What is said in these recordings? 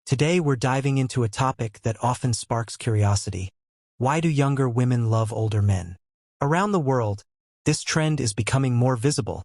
Today we're diving into a topic that often sparks curiosity. Why do younger women love older men? Around the world, this trend is becoming more visible,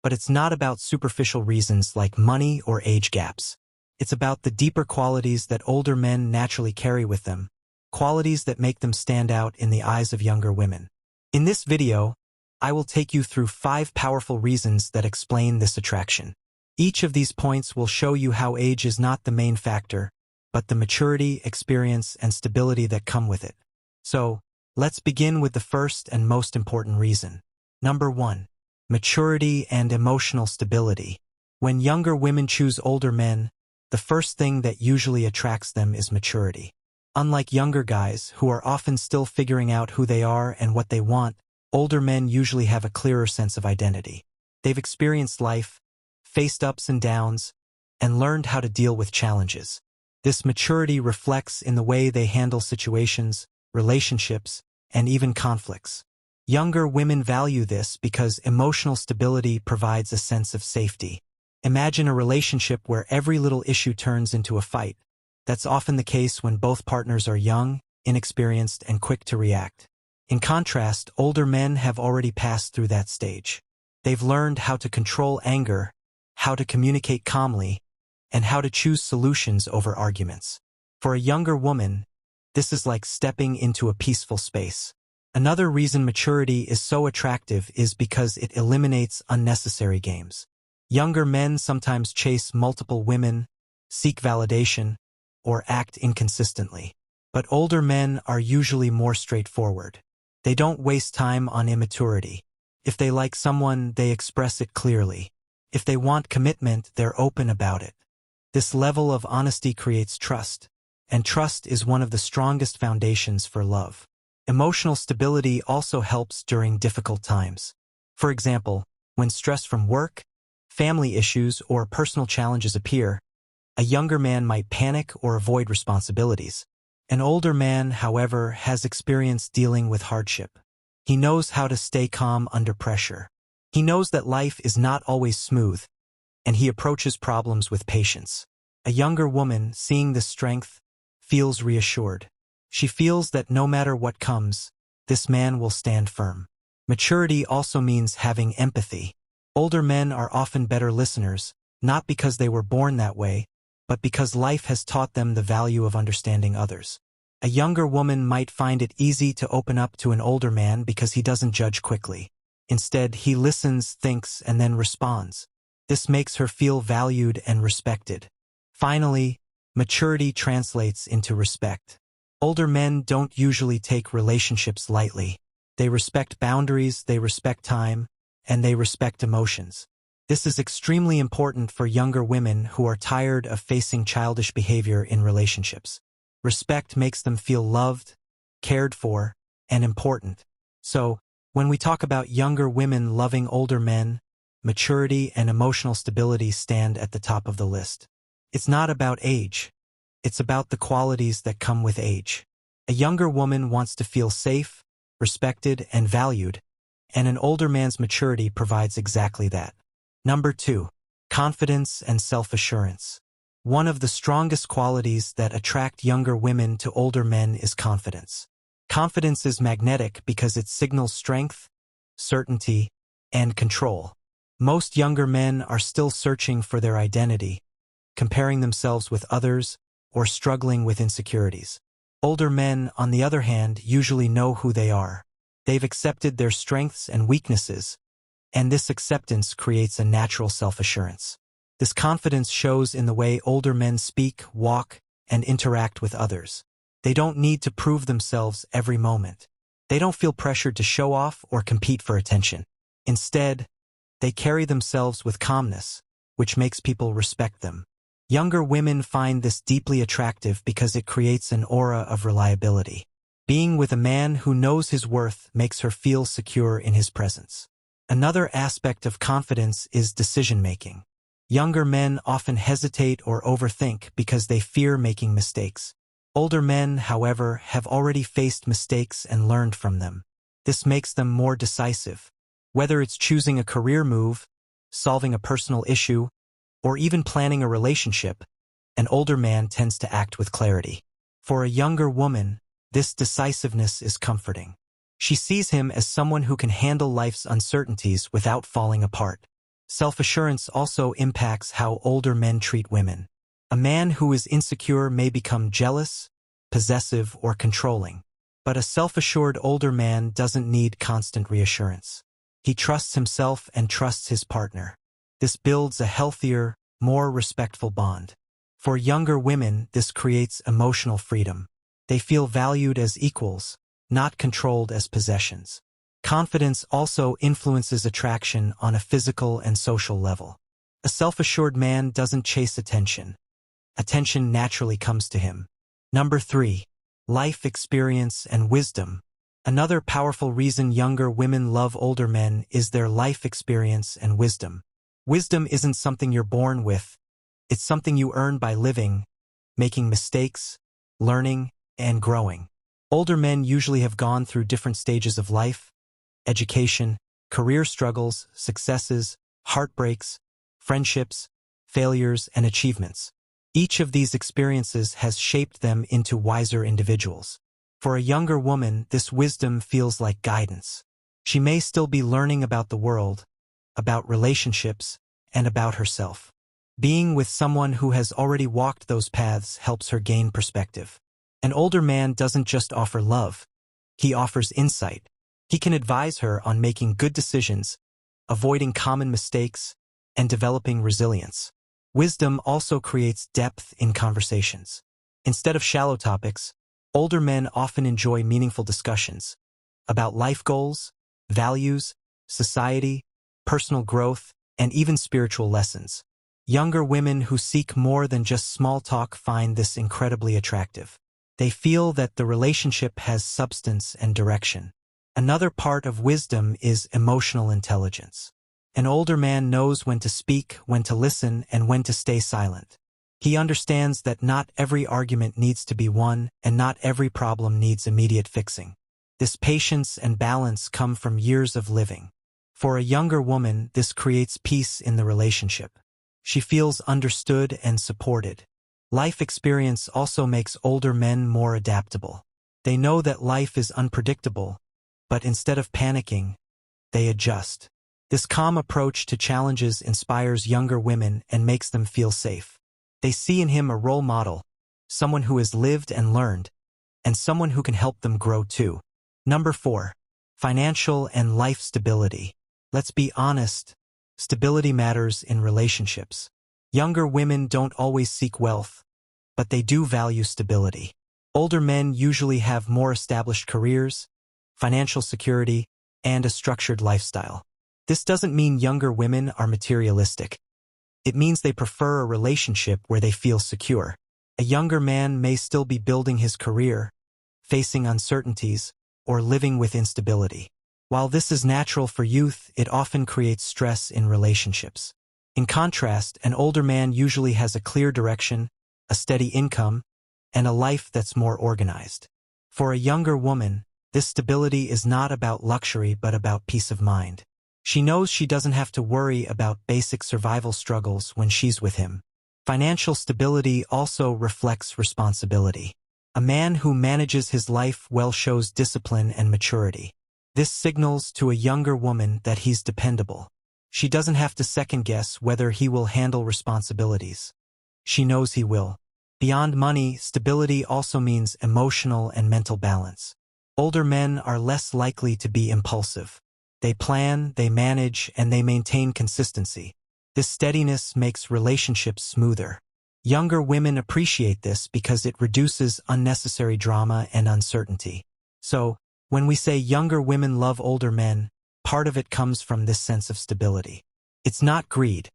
but it's not about superficial reasons like money or age gaps. It's about the deeper qualities that older men naturally carry with them, qualities that make them stand out in the eyes of younger women. In this video, I will take you through 5 powerful reasons that explain this attraction. Each of these points will show you how age is not the main factor, but the maturity, experience, and stability that come with it. So, let's begin with the first and most important reason. Number 1. Maturity and emotional stability. When younger women choose older men, the first thing that usually attracts them is maturity. Unlike younger guys, who are often still figuring out who they are and what they want, older men usually have a clearer sense of identity. They've experienced life, faced ups and downs, and learned how to deal with challenges. This maturity reflects in the way they handle situations, relationships, and even conflicts. Younger women value this because emotional stability provides a sense of safety. Imagine a relationship where every little issue turns into a fight. That's often the case when both partners are young, inexperienced, and quick to react. In contrast, older men have already passed through that stage. They've learned how to control anger, how to communicate calmly, and how to choose solutions over arguments. For a younger woman, this is like stepping into a peaceful space. Another reason maturity is so attractive is because it eliminates unnecessary games. Younger men sometimes chase multiple women, seek validation, or act inconsistently. But older men are usually more straightforward. They don't waste time on immaturity. If they like someone, they express it clearly. If they want commitment, they're open about it. This level of honesty creates trust, and trust is one of the strongest foundations for love. Emotional stability also helps during difficult times. For example, when stress from work, family issues, or personal challenges appear, a younger man might panic or avoid responsibilities. An older man, however, has experience dealing with hardship. He knows how to stay calm under pressure. He knows that life is not always smooth, and he approaches problems with patience. A younger woman, seeing this strength, feels reassured. She feels that no matter what comes, this man will stand firm. Maturity also means having empathy. Older men are often better listeners, not because they were born that way, but because life has taught them the value of understanding others. A younger woman might find it easy to open up to an older man because he doesn't judge quickly. Instead, he listens, thinks, and then responds. This makes her feel valued and respected. Finally, maturity translates into respect. Older men don't usually take relationships lightly. They respect boundaries, they respect time, and they respect emotions. This is extremely important for younger women who are tired of facing childish behavior in relationships. Respect makes them feel loved, cared for, and important. So, when we talk about younger women loving older men, maturity and emotional stability stand at the top of the list. It's not about age. It's about the qualities that come with age. A younger woman wants to feel safe, respected, and valued, and an older man's maturity provides exactly that. Number 2. Confidence and self-assurance. One of the strongest qualities that attract younger women to older men is confidence. Confidence is magnetic because it signals strength, certainty, and control. Most younger men are still searching for their identity, comparing themselves with others, or struggling with insecurities. Older men, on the other hand, usually know who they are. They've accepted their strengths and weaknesses, and this acceptance creates a natural self-assurance. This confidence shows in the way older men speak, walk, and interact with others. They don't need to prove themselves every moment. They don't feel pressured to show off or compete for attention. Instead, they carry themselves with calmness, which makes people respect them. Younger women find this deeply attractive because it creates an aura of reliability. Being with a man who knows his worth makes her feel secure in his presence. Another aspect of confidence is decision-making. Younger men often hesitate or overthink because they fear making mistakes. Older men, however, have already faced mistakes and learned from them. This makes them more decisive. Whether it's choosing a career move, solving a personal issue, or even planning a relationship, An older man tends to act with clarity. For a younger woman, this decisiveness is comforting. She sees him as someone who can handle life's uncertainties without falling apart. Self-assurance also impacts how older men treat women. A man who is insecure may become jealous, possessive, or controlling. But a self-assured older man doesn't need constant reassurance. He trusts himself and trusts his partner. This builds a healthier, more respectful bond. For younger women, this creates emotional freedom. They feel valued as equals, not controlled as possessions. Confidence also influences attraction on a physical and social level. A self-assured man doesn't chase attention. Attention naturally comes to him. Number 3. Life experience and wisdom. Another powerful reason younger women love older men is their life experience and wisdom. Wisdom isn't something you're born with. It's something you earn by living, making mistakes, learning, and growing. Older men usually have gone through different stages of life: education, career struggles, successes, heartbreaks, friendships, failures, and achievements. Each of these experiences has shaped them into wiser individuals. For a younger woman, this wisdom feels like guidance. She may still be learning about the world, about relationships, and about herself. Being with someone who has already walked those paths helps her gain perspective. An older man doesn't just offer love, he offers insight. He can advise her on making good decisions, avoiding common mistakes, and developing resilience. Wisdom also creates depth in conversations. Instead of shallow topics, older men often enjoy meaningful discussions about life goals, values, society, personal growth, and even spiritual lessons. Younger women who seek more than just small talk find this incredibly attractive. They feel that the relationship has substance and direction. Another part of wisdom is emotional intelligence. An older man knows when to speak, when to listen, and when to stay silent. He understands that not every argument needs to be won, and not every problem needs immediate fixing. This patience and balance come from years of living. For a younger woman, this creates peace in the relationship. She feels understood and supported. Life experience also makes older men more adaptable. They know that life is unpredictable, but instead of panicking, they adjust. This calm approach to challenges inspires younger women and makes them feel safe. They see in him a role model, someone who has lived and learned, and someone who can help them grow too. Number 4. Financial and life stability. Let's be honest, stability matters in relationships. Younger women don't always seek wealth, but they do value stability. Older men usually have more established careers, financial security, and a structured lifestyle. This doesn't mean younger women are materialistic. It means they prefer a relationship where they feel secure. A younger man may still be building his career, facing uncertainties, or living with instability. While this is natural for youth, it often creates stress in relationships. In contrast, an older man usually has a clear direction, a steady income, and a life that's more organized. For a younger woman, this stability is not about luxury but about peace of mind. She knows she doesn't have to worry about basic survival struggles when she's with him. Financial stability also reflects responsibility. A man who manages his life well shows discipline and maturity. This signals to a younger woman that he's dependable. She doesn't have to second-guess whether he will handle responsibilities. She knows he will. Beyond money, stability also means emotional and mental balance. Older men are less likely to be impulsive. They plan, they manage, and they maintain consistency. This steadiness makes relationships smoother. Younger women appreciate this because it reduces unnecessary drama and uncertainty. So, when we say younger women love older men, part of it comes from this sense of stability. It's not greed.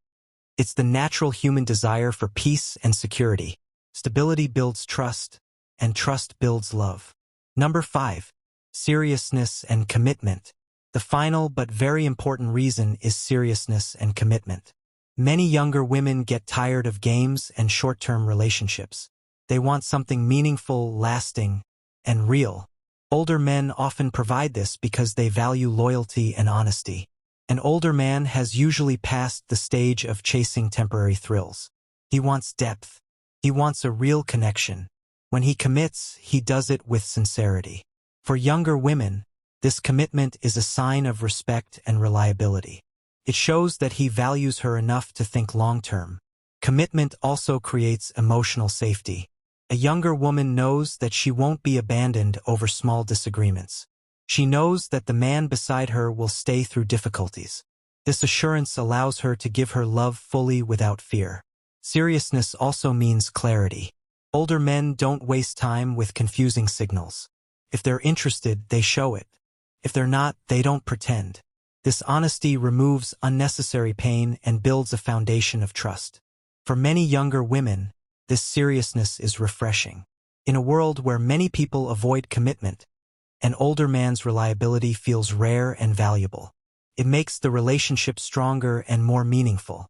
It's the natural human desire for peace and security. Stability builds trust, and trust builds love. Number 5. Seriousness and commitment. The final but very important reason is seriousness and commitment. Many younger women get tired of games and short-term relationships. They want something meaningful, lasting, and real. Older men often provide this because they value loyalty and honesty. An older man has usually passed the stage of chasing temporary thrills. He wants depth. He wants a real connection. When he commits, he does it with sincerity. For younger women, this commitment is a sign of respect and reliability. It shows that he values her enough to think long-term. Commitment also creates emotional safety. A younger woman knows that she won't be abandoned over small disagreements. She knows that the man beside her will stay through difficulties. This assurance allows her to give her love fully without fear. Seriousness also means clarity. Older men don't waste time with confusing signals. If they're interested, they show it. If they're not, they don't pretend. This honesty removes unnecessary pain and builds a foundation of trust. For many younger women, this seriousness is refreshing. In a world where many people avoid commitment, an older man's reliability feels rare and valuable. It makes the relationship stronger and more meaningful.